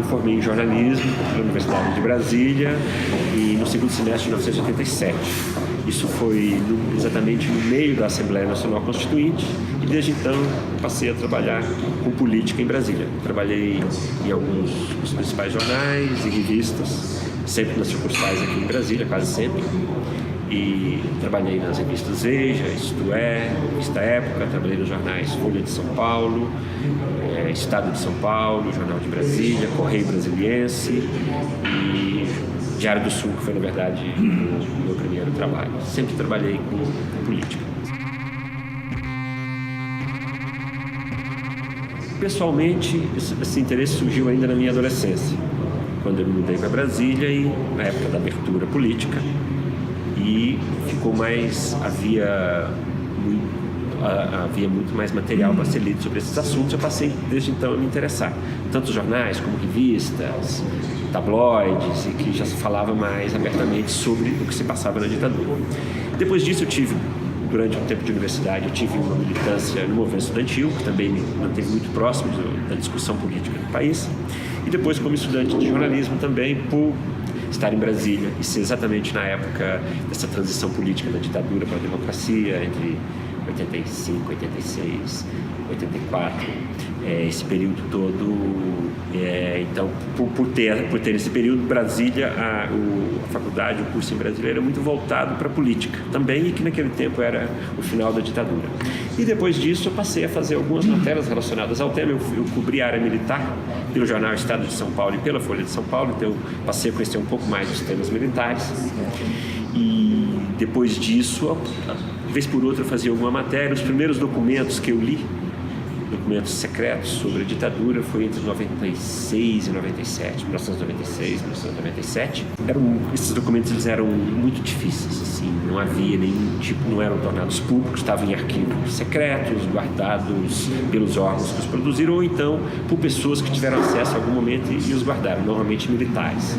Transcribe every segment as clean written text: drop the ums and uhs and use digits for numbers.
formei em jornalismo na Universidade de Brasília e no segundo semestre de 1987. Isso foi exatamente no meio da Assembleia Nacional Constituinte e desde então passei a trabalhar com política em Brasília. Trabalhei em alguns dos principais jornais e revistas, sempre nas sucursais aqui em Brasília, quase sempre. E trabalhei nas revistas Veja, Isto É, Revista Época, trabalhei nos jornais Folha de São Paulo, Estado de São Paulo, Jornal de Brasília, Correio Brasiliense e Diário do Sul, que foi, na verdade, o meu primeiro trabalho. Sempre trabalhei com política. Pessoalmente, esse interesse surgiu ainda na minha adolescência, quando eu me mudei para Brasília e na época da abertura política. E ficou mais, havia muito mais material para ser lido sobre esses assuntos. Eu passei desde então a me interessar, tanto jornais como revistas, tabloides, e que já se falava mais abertamente sobre o que se passava na ditadura. Depois disso durante um tempo de universidade, eu tive uma militância no movimento estudantil, que também me manteve muito próximo da discussão política do país. E depois, como estudante de jornalismo também, por estar em Brasília e ser exatamente na época dessa transição política da ditadura para a democracia, entre 85, 86, 84, esse período todo. Então, por ter esse período, Brasília, a faculdade, o curso em Brasília era muito voltado para a política também, e que naquele tempo era o final da ditadura. E depois disso eu passei a fazer algumas matérias relacionadas ao tema. Eu cobri a área militar pelo jornal Estado de São Paulo e pela Folha de São Paulo, então eu passei a conhecer um pouco mais dos temas militares. E depois disso, de vez por outra, eu fazia alguma matéria. Os primeiros documentos que eu li, documentos secretos sobre a ditadura, foi entre 96 e 97, 1996, 1997. Esses documentos eles eram muito difíceis, assim, não havia nenhum tipo, não eram tornados públicos, estavam em arquivos secretos, guardados pelos órgãos que os produziram, ou então por pessoas que tiveram acesso a algum momento e os guardaram, normalmente militares.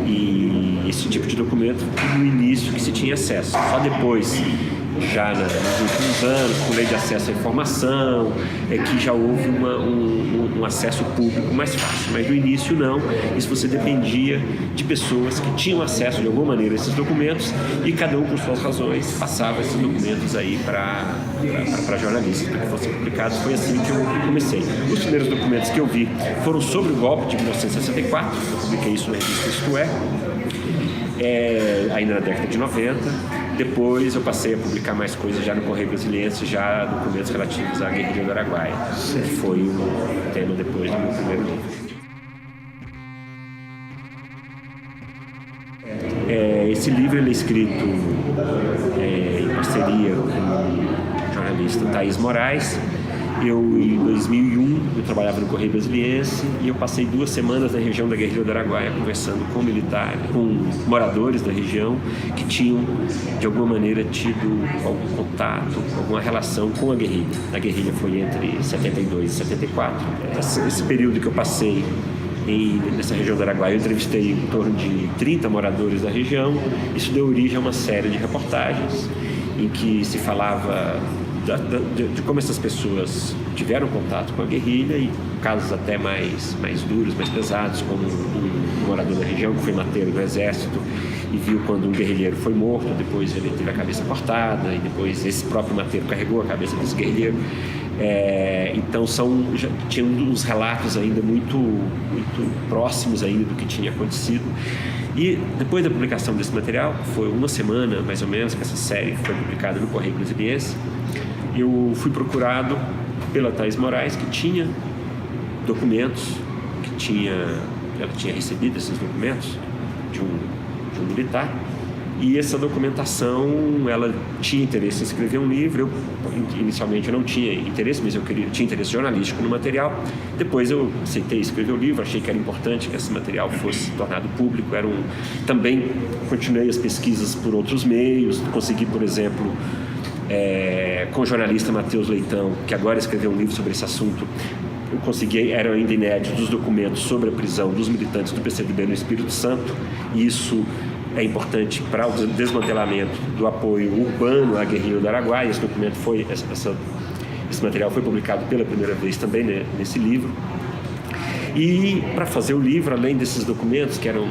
E esse tipo de documento, no início que se tinha acesso, só depois, já nos últimos anos, com lei de acesso à informação, que já houve um acesso público mais fácil, mas no início não. Isso você dependia de pessoas que tinham acesso de alguma maneira a esses documentos e cada um, por suas razões, passava esses documentos aí para jornalistas, para que fossem publicados. Foi assim que eu comecei. Os primeiros documentos que eu vi foram sobre o golpe de 1964, eu publiquei isso na revista Isto É, ainda na década de 90. Depois eu passei a publicar mais coisas já no Correio Brasiliense, já documentos relativos à guerrilha do Araguaia, que foi o tema depois do meu primeiro livro. Esse livro ele é escrito em parceria com o jornalista Thaís Moraes. Em 2001, eu trabalhava no Correio Brasiliense e eu passei 2 semanas na região da guerrilha do Araguaia conversando com militares, com moradores da região que tinham, de alguma maneira, tido algum contato, alguma relação com a guerrilha. A guerrilha foi entre 72 e 74. Esse período que eu passei nessa região do Araguaia, eu entrevistei em torno de 30 moradores da região. Isso deu origem a uma série de reportagens em que se falava de como essas pessoas tiveram contato com a guerrilha, e casos até mais duros, mais pesados, como um morador da região que foi mateiro do exército e viu quando um guerrilheiro foi morto, depois ele teve a cabeça cortada e depois esse próprio mateiro carregou a cabeça desse guerrilheiro. Então tinha uns relatos ainda muito próximos ainda do que tinha acontecido. E depois da publicação desse material, foi uma semana mais ou menos que essa série foi publicada no Correio Brasiliense, eu fui procurado pela Thaís Moraes, que tinha documentos, ela tinha recebido esses documentos de um militar, e essa documentação, ela tinha interesse em escrever um livro. Inicialmente eu não tinha interesse, mas eu tinha interesse jornalístico no material. Depois eu aceitei escrever o livro, achei que era importante que esse material fosse tornado público. Também continuei as pesquisas por outros meios, consegui, por exemplo, com o jornalista Matheus Leitão, que agora escreveu um livro sobre esse assunto, eu consegui, eram ainda inéditos, os documentos sobre a prisão dos militantes do PCdoB no Espírito Santo, e isso é importante para o desmantelamento do apoio urbano à guerrilha do Araguaia. Esse documento esse material foi publicado pela primeira vez também nesse livro. E para fazer o livro, além desses documentos que eram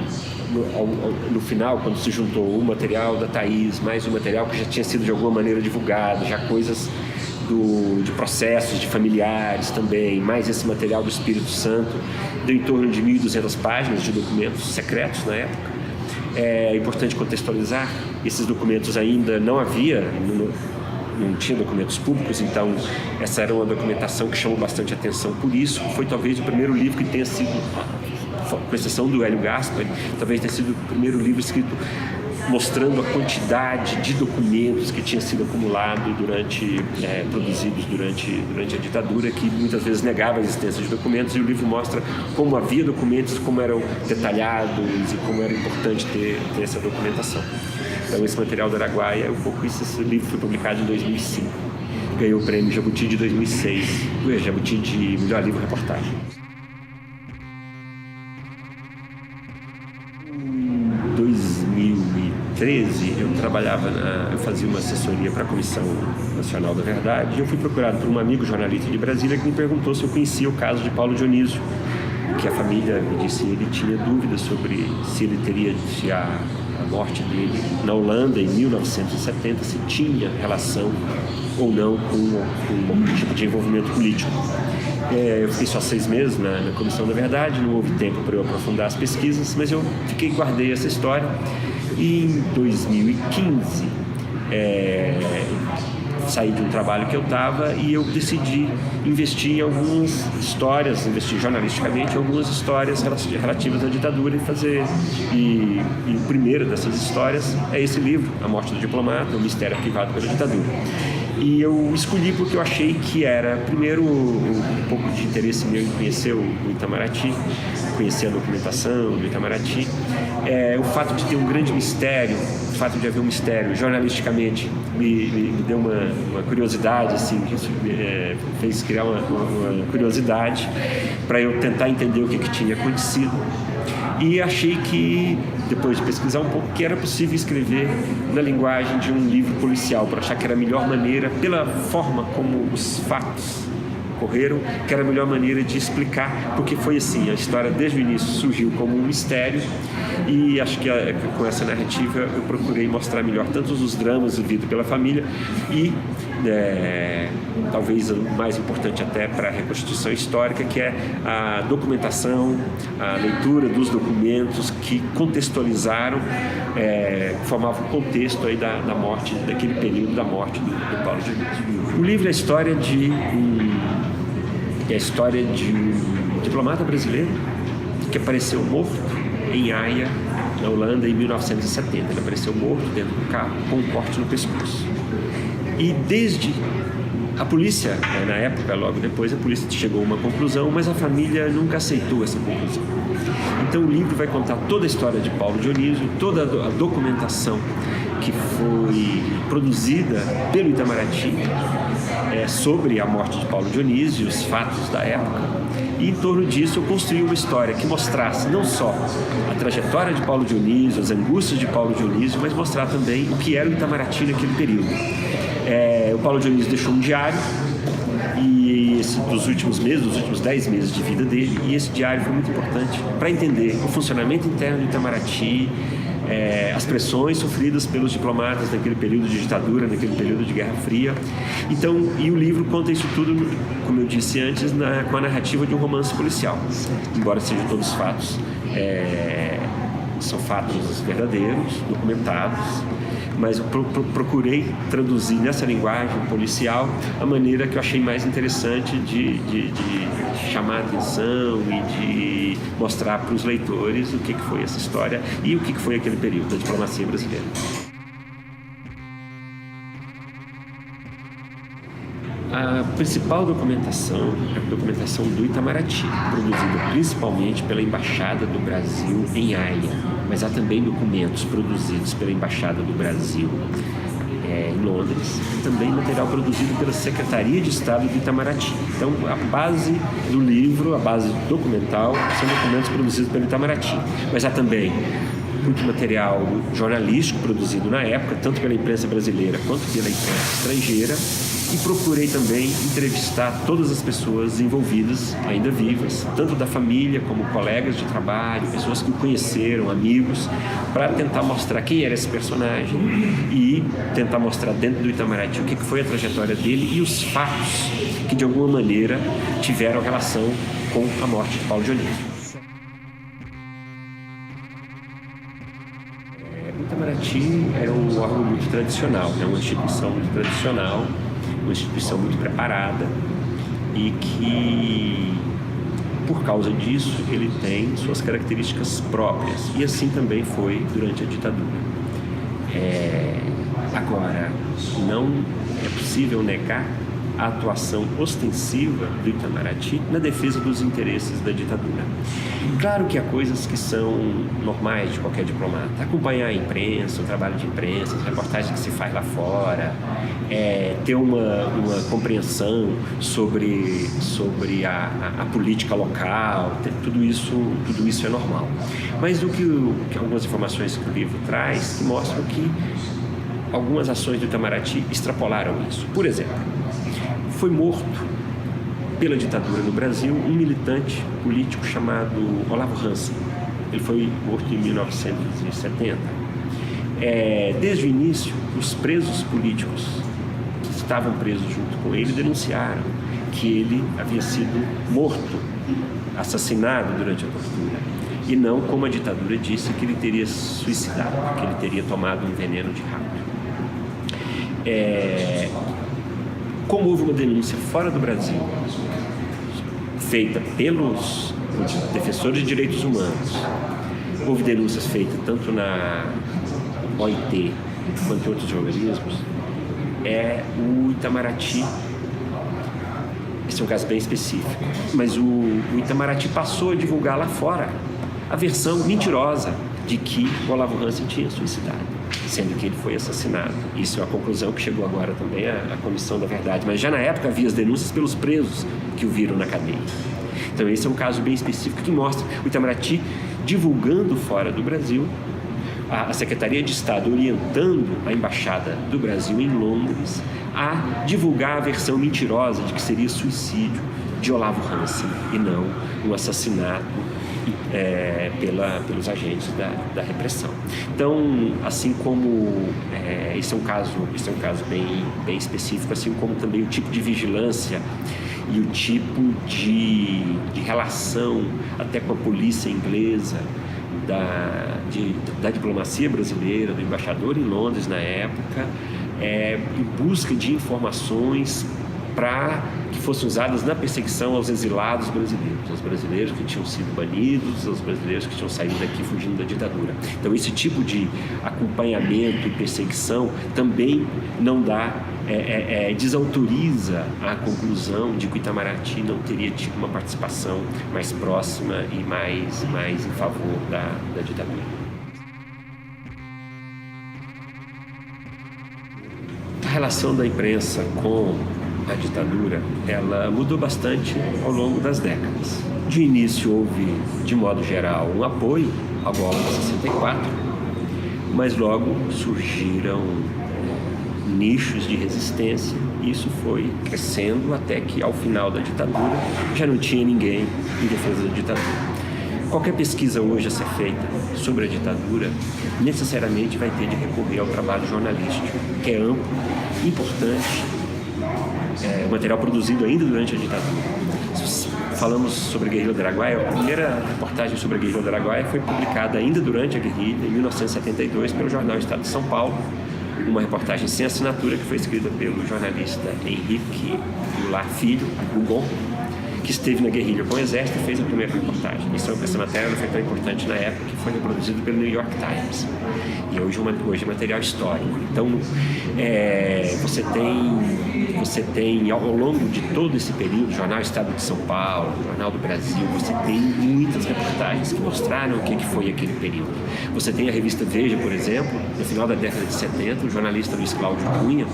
no final, quando se juntou o material da Thaís, mais o material que já tinha sido de alguma maneira divulgado, já coisas de processos de familiares também, mais esse material do Espírito Santo, deu em torno de 1.200 páginas de documentos secretos na época. É importante contextualizar, esses documentos ainda não tinha documentos públicos, então essa era uma documentação que chamou bastante atenção por isso. Foi talvez o primeiro livro que tenha sido, com exceção do Hélio Gaspari, talvez tenha sido o primeiro livro escrito mostrando a quantidade de documentos que tinha sido acumulado produzidos durante a ditadura, que muitas vezes negava a existência de documentos, e o livro mostra como havia documentos, como eram detalhados e como era importante ter essa documentação. Então esse material do Araguaia é um pouco isso. Esse livro foi publicado em 2005, ganhou o prêmio Jabuti de 2006, Jabuti de melhor livro reportagem. Em 2013 eu fazia uma assessoria para a Comissão Nacional da Verdade, e eu fui procurado por um amigo jornalista de Brasília que me perguntou se eu conhecia o caso de Paulo Dionísio, que a família me disse que ele tinha dúvidas sobre se ele teria, se a morte dele na Holanda em 1970 se tinha relação ou não com algum tipo de envolvimento político. Eu fiquei só 6 meses na Comissão da Verdade, não houve tempo para eu aprofundar as pesquisas, mas eu guardei essa história. E em 2015 saí de um trabalho que eu estava e eu decidi investir em algumas histórias, investir jornalisticamente em algumas histórias relativas à ditadura e o primeiro dessas histórias é esse livro, A Morte do Diplomata, o Mistério Arquivado pela Ditadura. E eu escolhi porque eu achei que era, primeiro, um pouco de interesse meu em conhecer o Itamaraty, conhecer a documentação do Itamaraty, o fato de ter um grande mistério, o fato de haver um mistério jornalisticamente me deu uma curiosidade, assim, que isso fez criar uma curiosidade para eu tentar entender o que tinha acontecido. E achei que, depois de pesquisar um pouco, que era possível escrever na linguagem de um livro policial, para achar que era a melhor maneira, pela forma como os fatos ocorreram, que era a melhor maneira de explicar, porque foi assim, a história desde o início surgiu como um mistério, e acho que com essa narrativa eu procurei mostrar melhor tanto os dramas vividos pela família e talvez o mais importante até para a reconstituição histórica, que é a documentação, a leitura dos documentos que contextualizaram, formavam o contexto aí da morte, daquele período da morte do Paulo Dionísio. O livro é a história de um diplomata brasileiro que apareceu morto em Haia, na Holanda, em 1970. Ele apareceu morto dentro do carro com um corte no pescoço. E desde a polícia, na época, logo depois, a polícia chegou a uma conclusão, mas a família nunca aceitou essa conclusão. Então o livro vai contar toda a história de Paulo Dionísio, toda a documentação que foi produzida pelo Itamaraty sobre a morte de Paulo Dionísio, os fatos da época. E em torno disso eu construí uma história que mostrasse não só a trajetória de Paulo Dionísio, as angústias de Paulo Dionísio, mas mostrar também o que era o Itamaraty naquele período. O Paulo Dionísio deixou um diário dos últimos 10 meses de vida dele, e esse diário foi muito importante para entender o funcionamento interno do Itamaraty, as pressões sofridas pelos diplomatas naquele período de ditadura, naquele período de Guerra Fria. Então, e o livro conta isso tudo, como eu disse antes, com a narrativa de um romance policial, embora sejam todos fatos, são fatos verdadeiros, documentados, mas eu procurei traduzir nessa linguagem policial a maneira que eu achei mais interessante de chamar a atenção e de mostrar para os leitores o que foi essa história e o que foi aquele período da diplomacia brasileira. A principal documentação é a documentação do Itamaraty, produzida principalmente pela Embaixada do Brasil em Haia, mas há também documentos produzidos pela Embaixada do Brasil em Londres, e também material produzido pela Secretaria de Estado do Itamaraty. Então, a base do livro, a base documental, são documentos produzidos pelo Itamaraty, mas há também muito material jornalístico produzido na época, tanto pela imprensa brasileira quanto pela imprensa estrangeira, E procurei também entrevistar todas as pessoas envolvidas, ainda vivas, tanto da família como colegas de trabalho, pessoas que o conheceram, amigos, para tentar mostrar quem era esse personagem e tentar mostrar dentro do Itamaraty o que foi a trajetória dele e os fatos que de alguma maneira tiveram relação com a morte de Paulo de Oliveira. O Itamaraty era um órgão muito tradicional, uma instituição muito tradicional, uma instituição muito preparada e que, por causa disso, ele tem suas características próprias e assim também foi durante a ditadura. Agora, não é possível negar a atuação ostensiva do Itamaraty na defesa dos interesses da ditadura. Claro que há coisas que são normais de qualquer diplomata. Acompanhar a imprensa, o trabalho de imprensa, as reportagens que se faz lá fora, ter uma compreensão sobre a política local, tudo isso é normal. Mas que algumas informações que o livro traz que mostram que algumas ações do Itamaraty extrapolaram isso. Por exemplo, foi morto pela ditadura no Brasil um militante político chamado Olavo Hansen. Ele foi morto em 1970. Desde o início, os presos políticos que estavam presos junto com ele denunciaram que ele havia sido morto, assassinado durante a tortura, e não como a ditadura disse que ele teria suicidado, que ele teria tomado um veneno de rato. Como houve uma denúncia fora do Brasil, feita pelos defensores de direitos humanos, houve denúncias feitas tanto na OIT quanto em outros organismos, o Itamaraty, esse é um caso bem específico, mas o Itamaraty passou a divulgar lá fora a versão mentirosa de que o Olavo Hansen tinha suicidado, sendo que ele foi assassinado. Isso é a conclusão que chegou agora também à Comissão da Verdade, mas já na época havia as denúncias pelos presos que o viram na cadeia. Então esse é um caso bem específico que mostra o Itamaraty divulgando fora do Brasil, a Secretaria de Estado orientando a Embaixada do Brasil em Londres a divulgar a versão mentirosa de que seria suicídio de Olavo Hansen e não um assassinato pelos agentes da repressão. Então, assim como esse é um caso bem específico, assim como também o tipo de vigilância e o tipo de relação até com a polícia inglesa, da diplomacia brasileira, do embaixador em Londres na época, em busca de informações para que fossem usadas na perseguição aos exilados brasileiros, aos brasileiros que tinham sido banidos, aos brasileiros que tinham saído daqui fugindo da ditadura. Então esse tipo de acompanhamento e perseguição também não dá, desautoriza a conclusão de que o Itamaraty não teria tido uma participação mais próxima e mais em favor da ditadura. A relação da imprensa com a ditadura, ela mudou bastante ao longo das décadas. De início houve, de modo geral, um apoio ao golpe de 64, mas logo surgiram nichos de resistência e isso foi crescendo até que, ao final da ditadura, já não tinha ninguém em defesa da ditadura. Qualquer pesquisa hoje a ser feita sobre a ditadura necessariamente vai ter de recorrer ao trabalho jornalístico, que é amplo, importante, material produzido ainda durante a ditadura. Falamos sobre a guerrilha do Araguaia. A primeira reportagem sobre a guerrilha do Araguaia foi publicada ainda durante a guerrilha, em 1972, pelo jornal Estado de São Paulo, uma reportagem sem assinatura que foi escrita pelo jornalista Henrique Goulart Filho, Gugon, que esteve na guerrilha com o exército e fez a primeira reportagem. Essa matéria não foi tão importante na época, que foi reproduzido pelo New York Times. E hoje é material histórico. Então, você tem, ao longo de todo esse período, Jornal Estado de São Paulo, Jornal do Brasil, você tem muitas reportagens que mostraram o que foi aquele período. Você tem a revista Veja, por exemplo, no final da década de 70, o jornalista Luiz Cláudio Cunha,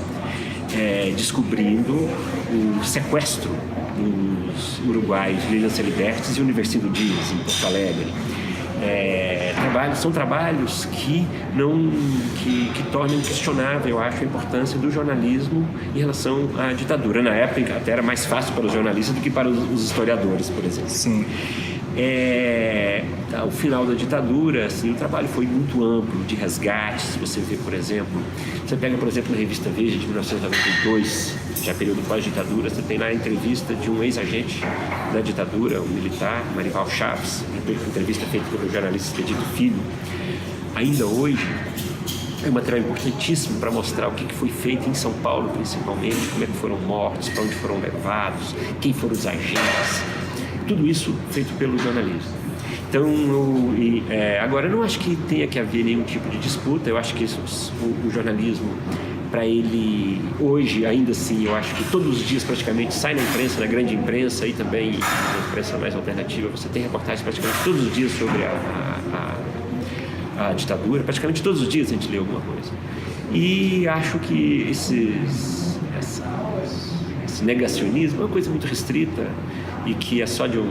descobrindo o sequestro dos uruguaios Lilian Celibertes e Universindo Dias, em Porto Alegre. são trabalhos que tornam questionável, eu acho, a importância do jornalismo em relação à ditadura. Na época até era mais fácil para os jornalistas do que para os historiadores, por exemplo. Sim. Ao final da ditadura, assim, o trabalho foi muito amplo, de resgate. Se você vê, por exemplo, você pega, por exemplo, na revista Veja de 1992, já período pós-ditadura, você tem lá a entrevista de um ex-agente da ditadura, um militar, Marival Chaves, entrevista feita pelo jornalista Expedito Filho. Ainda hoje é um material importantíssimo para mostrar o que foi feito em São Paulo, principalmente, como é que foram mortos, para onde foram levados, quem foram os agentes. Tudo isso feito pelo jornalismo. Então, agora, eu não acho que tenha que haver nenhum tipo de disputa. Eu acho que o jornalismo, para ele, hoje, ainda assim, eu acho que todos os dias praticamente sai na imprensa, na grande imprensa e também na imprensa mais alternativa, você tem reportagens praticamente todos os dias sobre a ditadura. Praticamente todos os dias a gente lê alguma coisa. E acho que esse negacionismo é uma coisa muito restrita e que é só de um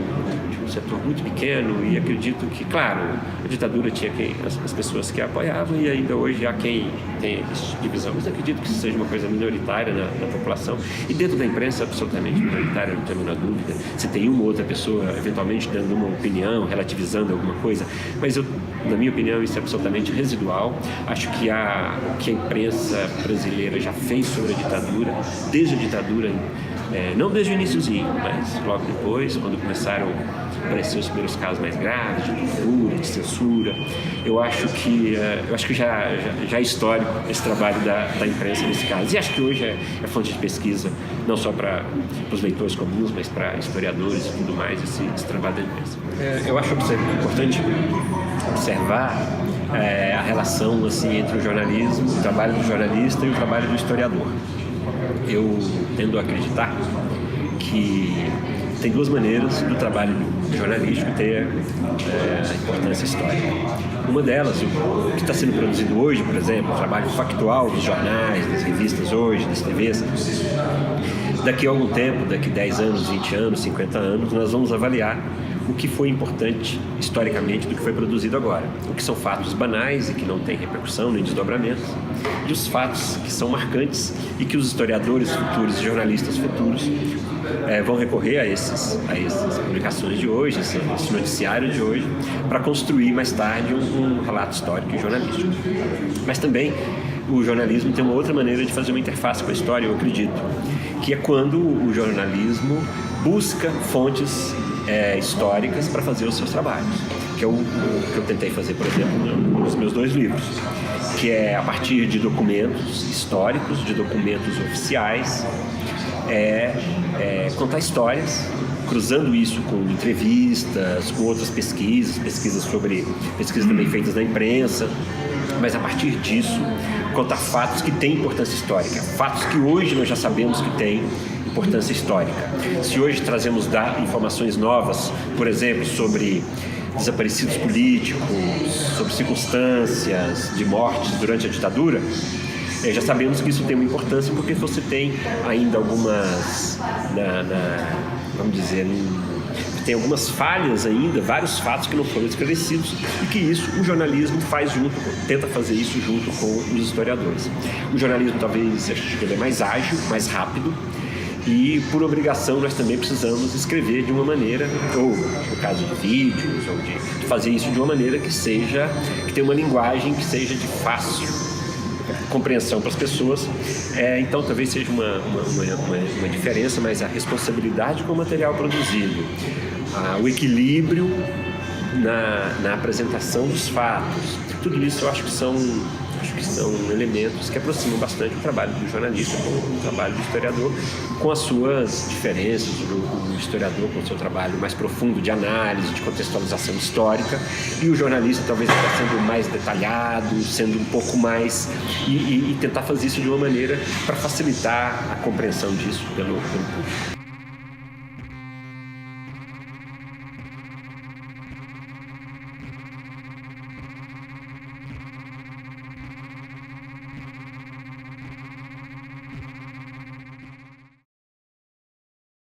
setor muito pequeno, e acredito que, claro, a ditadura tinha as pessoas que a apoiavam e ainda hoje há quem tem essa divisão, mas acredito que isso seja uma coisa minoritária na população e dentro da imprensa absolutamente minoritária, não tenho a menor dúvida. Você tem uma ou outra pessoa eventualmente dando uma opinião, relativizando alguma coisa, mas na minha opinião isso é absolutamente residual. Acho que o que a imprensa brasileira já fez sobre a ditadura, desde a ditadura, não desde o iniciozinho, mas logo depois, quando começaram a aparecer os primeiros casos mais graves de tortura, de censura, eu acho que já é histórico esse trabalho da imprensa nesse caso. E acho que hoje é fonte de pesquisa, não só para os leitores comuns, mas para historiadores e tudo mais, esse trabalho da imprensa. Eu acho importante observar a relação assim, entre o jornalismo, o trabalho do jornalista e o trabalho do historiador. Eu tendo a acreditar que tem duas maneiras do trabalho jornalístico ter a importância histórica. Uma delas, o que está sendo produzido hoje, por exemplo, o trabalho factual dos jornais, das revistas hoje, das TVs, daqui a algum tempo, daqui 10 anos, 20 anos, 50 anos, nós vamos avaliar o que foi importante historicamente do que foi produzido agora. O que são fatos banais e que não têm repercussão nem desdobramentos, e os fatos que são marcantes e que os historiadores futuros e jornalistas futuros vão recorrer a essas publicações de hoje, esse noticiário de hoje, para construir mais tarde um relato histórico e jornalístico. Mas também o jornalismo tem uma outra maneira de fazer uma interface com a história, eu acredito, que é quando o jornalismo busca fontes históricas para fazer os seus trabalhos, que é o que eu tentei fazer, por exemplo, nos meus 2 livros, que é a partir de documentos históricos, de documentos oficiais, contar histórias, cruzando isso com entrevistas, com outras pesquisas também feitas na imprensa, mas a partir disso contar fatos que têm importância histórica, fatos que hoje nós já sabemos que têm importância histórica. Se hoje trazemos informações novas, por exemplo, sobre desaparecidos políticos, sobre circunstâncias de mortes durante a ditadura, já sabemos que isso tem uma importância porque você tem ainda algumas, vamos dizer, tem algumas falhas ainda, vários fatos que não foram esclarecidos e que isso o jornalismo tenta fazer isso junto com os historiadores. O jornalismo talvez ele é mais ágil, mais rápido, e por obrigação nós também precisamos escrever de uma maneira, ou no caso de vídeos, ou de fazer isso de uma maneira que tenha uma linguagem que seja de fácil compreensão para as pessoas. Então talvez seja uma diferença, mas a responsabilidade com o material produzido, o equilíbrio na apresentação dos fatos, tudo isso eu acho que são elementos que aproximam bastante o trabalho do jornalista com o trabalho do historiador, com as suas diferenças, o historiador com o seu trabalho mais profundo de análise, de contextualização histórica, e o jornalista talvez está sendo mais detalhado, sendo um pouco mais, e tentar fazer isso de uma maneira para facilitar a compreensão disso pelo público.